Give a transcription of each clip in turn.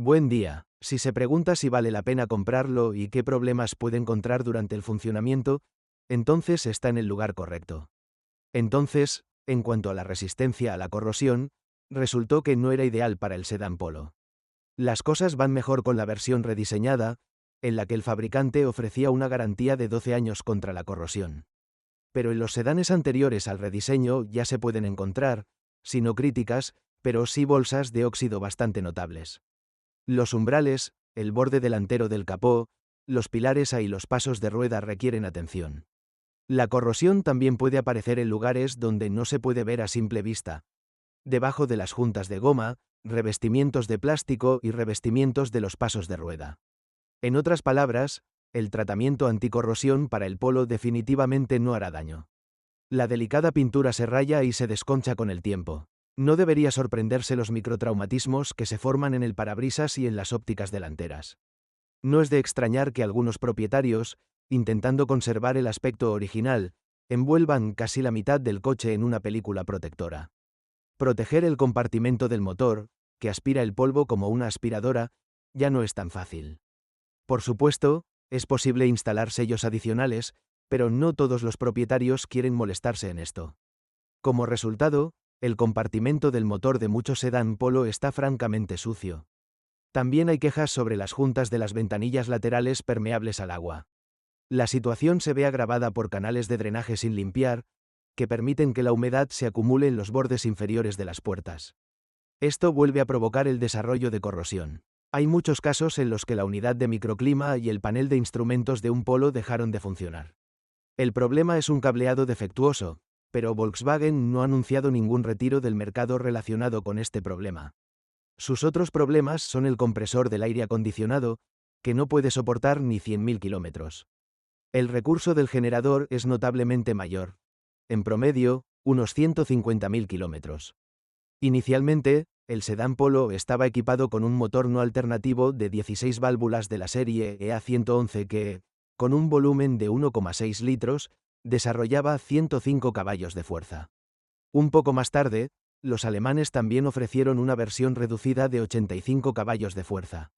Buen día. Si se pregunta si vale la pena comprarlo y qué problemas puede encontrar durante el funcionamiento, entonces está en el lugar correcto. Entonces, en cuanto a la resistencia a la corrosión, resultó que no era ideal para el sedán Polo. Las cosas van mejor con la versión rediseñada, en la que el fabricante ofrecía una garantía de 12 años contra la corrosión. Pero en los sedanes anteriores al rediseño ya se pueden encontrar, si no críticas, pero sí bolsas de óxido bastante notables. Los umbrales, el borde delantero del capó, los pilares y los pasos de rueda requieren atención. La corrosión también puede aparecer en lugares donde no se puede ver a simple vista. Debajo de las juntas de goma, revestimientos de plástico y revestimientos de los pasos de rueda. En otras palabras, el tratamiento anticorrosión para el Polo definitivamente no hará daño. La delicada pintura se raya y se desconcha con el tiempo. No debería sorprenderse los microtraumatismos que se forman en el parabrisas y en las ópticas delanteras. No es de extrañar que algunos propietarios, intentando conservar el aspecto original, envuelvan casi la mitad del coche en una película protectora. Proteger el compartimento del motor, que aspira el polvo como una aspiradora, ya no es tan fácil. Por supuesto, es posible instalar sellos adicionales, pero no todos los propietarios quieren molestarse en esto. Como resultado, el compartimento del motor de muchos sedán Polo está francamente sucio. También hay quejas sobre las juntas de las ventanillas laterales permeables al agua. La situación se ve agravada por canales de drenaje sin limpiar, que permiten que la humedad se acumule en los bordes inferiores de las puertas. Esto vuelve a provocar el desarrollo de corrosión. Hay muchos casos en los que la unidad de microclima y el panel de instrumentos de un Polo dejaron de funcionar. El problema es un cableado defectuoso, pero Volkswagen no ha anunciado ningún retiro del mercado relacionado con este problema. Sus otros problemas son el compresor del aire acondicionado, que no puede soportar ni 100.000 kilómetros. El recurso del generador es notablemente mayor. En promedio, unos 150.000 kilómetros. Inicialmente, el sedán Polo estaba equipado con un motor no alternativo de 16 válvulas de la serie EA111 que, con un volumen de 1,6 litros, desarrollaba 105 caballos de fuerza. Un poco más tarde, los alemanes también ofrecieron una versión reducida de 85 caballos de fuerza.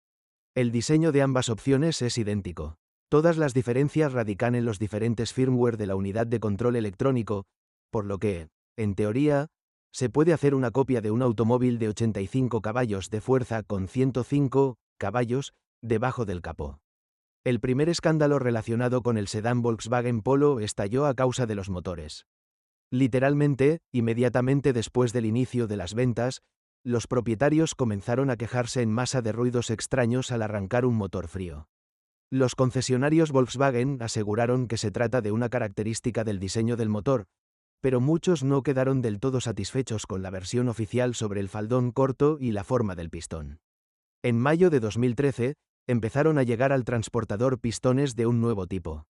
El diseño de ambas opciones es idéntico. Todas las diferencias radican en los diferentes firmware de la unidad de control electrónico, por lo que, en teoría, se puede hacer una copia de un automóvil de 85 caballos de fuerza con 105 caballos debajo del capó. El primer escándalo relacionado con el sedán Volkswagen Polo estalló a causa de los motores. Literalmente, inmediatamente después del inicio de las ventas, los propietarios comenzaron a quejarse en masa de ruidos extraños al arrancar un motor frío. Los concesionarios Volkswagen aseguraron que se trata de una característica del diseño del motor, pero muchos no quedaron del todo satisfechos con la versión oficial sobre el faldón corto y la forma del pistón. En mayo de 2013, empezaron a llegar al transportador pistones de un nuevo tipo.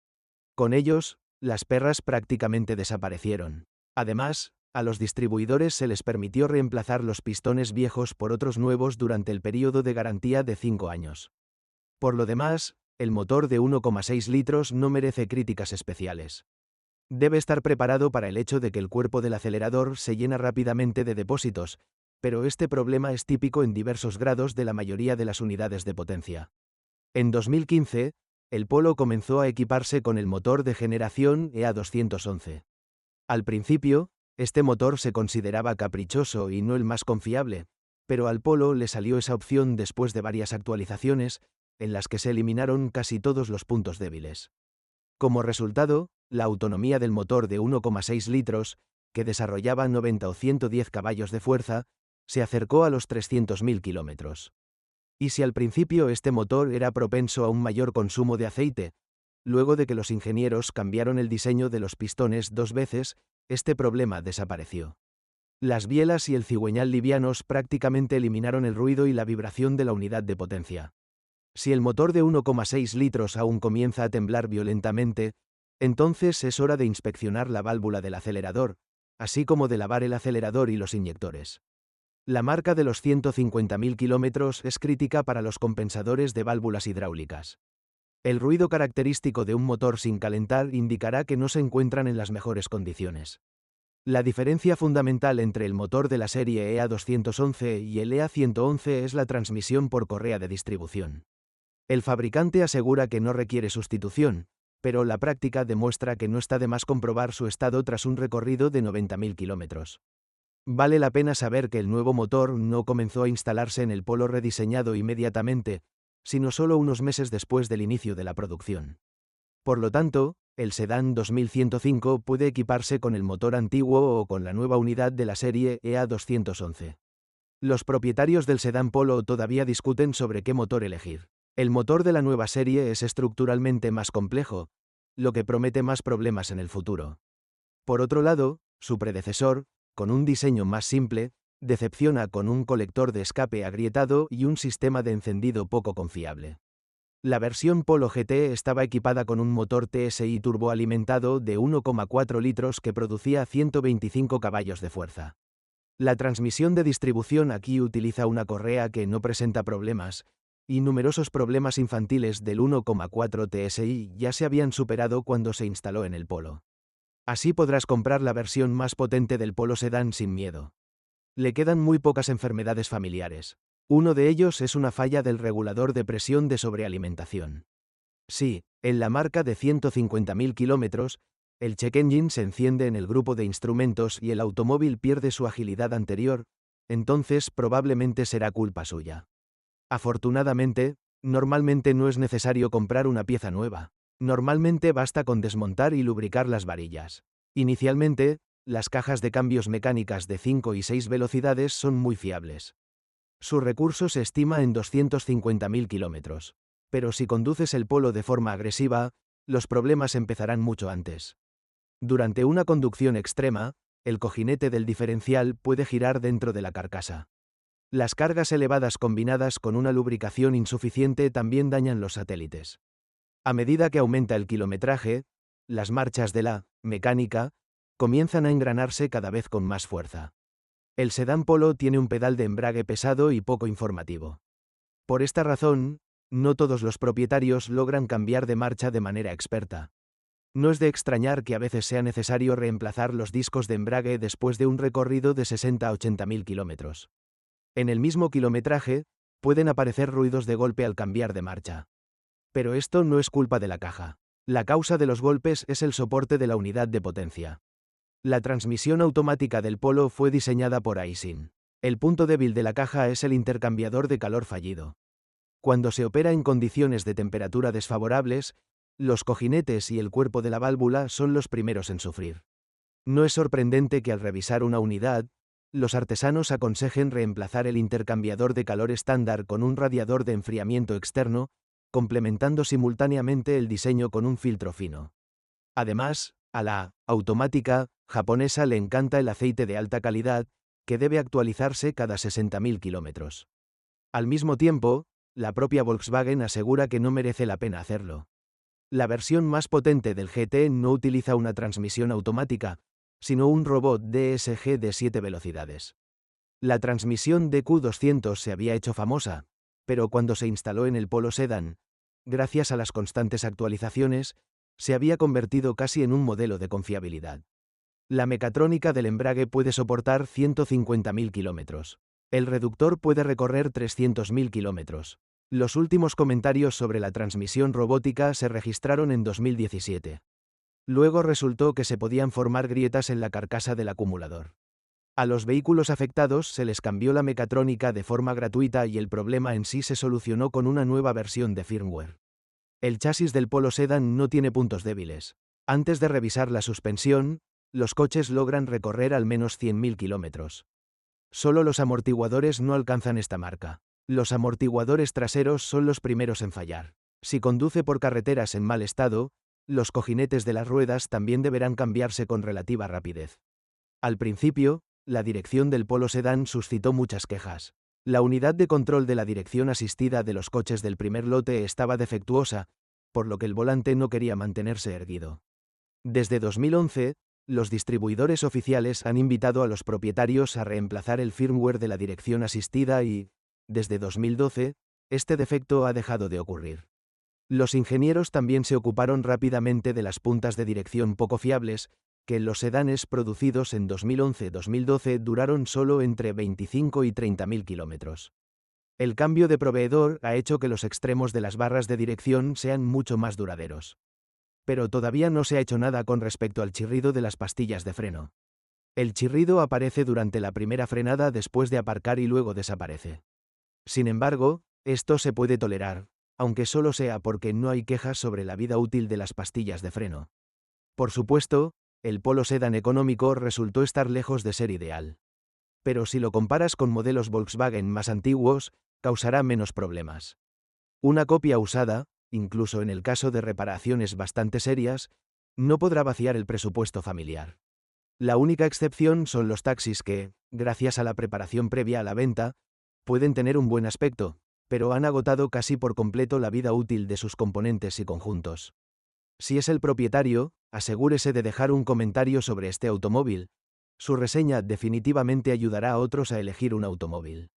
Con ellos, las perras prácticamente desaparecieron. Además, a los distribuidores se les permitió reemplazar los pistones viejos por otros nuevos durante el período de garantía de 5 años. Por lo demás, el motor de 1,6 litros no merece críticas especiales. Debe estar preparado para el hecho de que el cuerpo del acelerador se llena rápidamente de depósitos, pero este problema es típico en diversos grados de la mayoría de las unidades de potencia. En 2015, el Polo comenzó a equiparse con el motor de generación EA211. Al principio, este motor se consideraba caprichoso y no el más confiable, pero al Polo le salió esa opción después de varias actualizaciones, en las que se eliminaron casi todos los puntos débiles. Como resultado, la autonomía del motor de 1,6 litros, que desarrollaba 90 o 110 caballos de fuerza, se acercó a los 300.000 kilómetros. Y si al principio este motor era propenso a un mayor consumo de aceite, luego de que los ingenieros cambiaron el diseño de los pistones 2 veces, este problema desapareció. Las bielas y el cigüeñal livianos prácticamente eliminaron el ruido y la vibración de la unidad de potencia. Si el motor de 1,6 litros aún comienza a temblar violentamente, entonces es hora de inspeccionar la válvula del acelerador, así como de lavar el acelerador y los inyectores. La marca de los 150.000 kilómetros es crítica para los compensadores de válvulas hidráulicas. El ruido característico de un motor sin calentar indicará que no se encuentran en las mejores condiciones. La diferencia fundamental entre el motor de la serie EA211 y el EA111 es la transmisión por correa de distribución. El fabricante asegura que no requiere sustitución, pero la práctica demuestra que no está de más comprobar su estado tras un recorrido de 90.000 kilómetros. Vale la pena saber que el nuevo motor no comenzó a instalarse en el Polo rediseñado inmediatamente, sino solo unos meses después del inicio de la producción. Por lo tanto, el sedán 2105 puede equiparse con el motor antiguo o con la nueva unidad de la serie EA211. Los propietarios del sedán Polo todavía discuten sobre qué motor elegir. El motor de la nueva serie es estructuralmente más complejo, lo que promete más problemas en el futuro. Por otro lado, su predecesor, con un diseño más simple, decepciona con un colector de escape agrietado y un sistema de encendido poco confiable. La versión Polo GT estaba equipada con un motor TSI turboalimentado de 1,4 litros que producía 125 caballos de fuerza. La transmisión de distribución aquí utiliza una correa que no presenta problemas, y numerosos problemas infantiles del 1,4 TSI ya se habían superado cuando se instaló en el Polo. Así podrás comprar la versión más potente del Polo sedán sin miedo. Le quedan muy pocas enfermedades familiares. Uno de ellos es una falla del regulador de presión de sobrealimentación. Si, en la marca de 150.000 kilómetros, el check engine se enciende en el grupo de instrumentos y el automóvil pierde su agilidad anterior, entonces probablemente será culpa suya. Afortunadamente, normalmente no es necesario comprar una pieza nueva. Normalmente basta con desmontar y lubricar las varillas. Inicialmente, las cajas de cambios mecánicas de 5 y 6 velocidades son muy fiables. Su recurso se estima en 250.000 kilómetros. Pero si conduces el Polo de forma agresiva, los problemas empezarán mucho antes. Durante una conducción extrema, el cojinete del diferencial puede girar dentro de la carcasa. Las cargas elevadas combinadas con una lubricación insuficiente también dañan los satélites. A medida que aumenta el kilometraje, las marchas de la mecánica comienzan a engranarse cada vez con más fuerza. El sedán Polo tiene un pedal de embrague pesado y poco informativo. Por esta razón, no todos los propietarios logran cambiar de marcha de manera experta. No es de extrañar que a veces sea necesario reemplazar los discos de embrague después de un recorrido de 60 a 80.000 kilómetros. En el mismo kilometraje, pueden aparecer ruidos de golpe al cambiar de marcha. Pero esto no es culpa de la caja. La causa de los golpes es el soporte de la unidad de potencia. La transmisión automática del Polo fue diseñada por Aisin. El punto débil de la caja es el intercambiador de calor fallido. Cuando se opera en condiciones de temperatura desfavorables, los cojinetes y el cuerpo de la válvula son los primeros en sufrir. No es sorprendente que al revisar una unidad, los artesanos aconsejen reemplazar el intercambiador de calor estándar con un radiador de enfriamiento externo, complementando simultáneamente el diseño con un filtro fino. Además, a la automática japonesa le encanta el aceite de alta calidad, que debe actualizarse cada 60.000 kilómetros. Al mismo tiempo, la propia Volkswagen asegura que no merece la pena hacerlo. La versión más potente del GT no utiliza una transmisión automática, sino un robot DSG de 7 velocidades. La transmisión DQ200 se había hecho famosa, pero cuando se instaló en el Polo Sedan, gracias a las constantes actualizaciones, se había convertido casi en un modelo de confiabilidad. La mecatrónica del embrague puede soportar 150.000 kilómetros. El reductor puede recorrer 300.000 kilómetros. Los últimos comentarios sobre la transmisión robótica se registraron en 2017. Luego resultó que se podían formar grietas en la carcasa del acumulador. A los vehículos afectados se les cambió la mecatrónica de forma gratuita y el problema en sí se solucionó con una nueva versión de firmware. El chasis del Polo Sedan no tiene puntos débiles. Antes de revisar la suspensión, los coches logran recorrer al menos 100.000 kilómetros. Solo los amortiguadores no alcanzan esta marca. Los amortiguadores traseros son los primeros en fallar. Si conduce por carreteras en mal estado, los cojinetes de las ruedas también deberán cambiarse con relativa rapidez. Al principio, la dirección del Polo Sedan suscitó muchas quejas. La unidad de control de la dirección asistida de los coches del primer lote estaba defectuosa, por lo que el volante no quería mantenerse erguido. Desde 2011, los distribuidores oficiales han invitado a los propietarios a reemplazar el firmware de la dirección asistida y, desde 2012, este defecto ha dejado de ocurrir. Los ingenieros también se ocuparon rápidamente de las puntas de dirección poco fiables, que los sedanes producidos en 2011-2012 duraron solo entre 25 y 30.000 kilómetros. El cambio de proveedor ha hecho que los extremos de las barras de dirección sean mucho más duraderos. Pero todavía no se ha hecho nada con respecto al chirrido de las pastillas de freno. El chirrido aparece durante la primera frenada después de aparcar y luego desaparece. Sin embargo, esto se puede tolerar, aunque solo sea porque no hay quejas sobre la vida útil de las pastillas de freno. Por supuesto, el Polo Sedan económico resultó estar lejos de ser ideal. Pero si lo comparas con modelos Volkswagen más antiguos, causará menos problemas. Una copia usada, incluso en el caso de reparaciones bastante serias, no podrá vaciar el presupuesto familiar. La única excepción son los taxis que, gracias a la preparación previa a la venta, pueden tener un buen aspecto, pero han agotado casi por completo la vida útil de sus componentes y conjuntos. Si es el propietario, asegúrese de dejar un comentario sobre este automóvil. Su reseña definitivamente ayudará a otros a elegir un automóvil.